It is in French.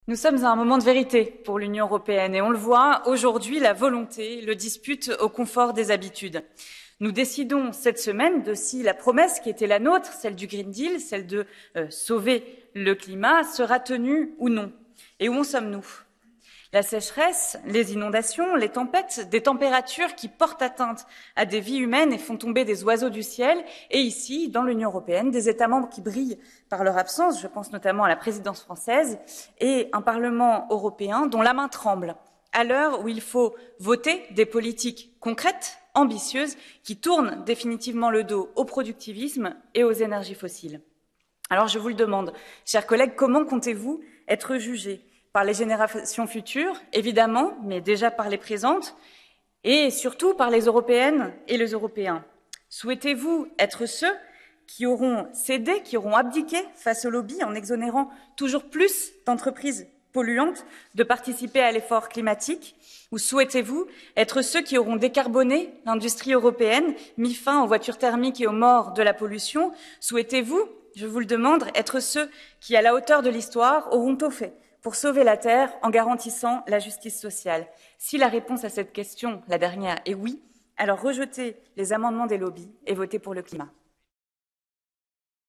Nous sommes à un moment de vérité pour l'Union européenne et on le voit aujourd'hui, la volonté le dispute au confort des habitudes. Nous décidons cette semaine de si la promesse qui était la nôtre, celle du Green Deal, celle de sauver le climat, sera tenue ou non. Et où en sommes-nous ? La sécheresse, les inondations, les tempêtes, des températures qui portent atteinte à des vies humaines et font tomber des oiseaux du ciel, et ici, dans l'Union européenne, des États membres qui brillent par leur absence, je pense notamment à la présidence française, et un Parlement européen dont la main tremble, à l'heure où il faut voter des politiques concrètes, ambitieuses, qui tournent définitivement le dos au productivisme et aux énergies fossiles. Alors je vous le demande, chers collègues, comment comptez-vous être jugés ? Par les générations futures, évidemment, mais déjà par les présentes, et surtout par les Européennes et les Européens. Souhaitez-vous être ceux qui auront cédé, qui auront abdiqué face aux lobbies en exonérant toujours plus d'entreprises polluantes de participer à l'effort climatique, ou souhaitez-vous être ceux qui auront décarboné l'industrie européenne, mis fin aux voitures thermiques et aux morts de la pollution? Souhaitez-vous, je vous le demande, être ceux qui, à la hauteur de l'histoire, auront tout fait pour sauver la Terre en garantissant la justice sociale? Si la réponse à cette question, la dernière, est oui, alors rejetez les amendements des lobbies et votez pour le climat.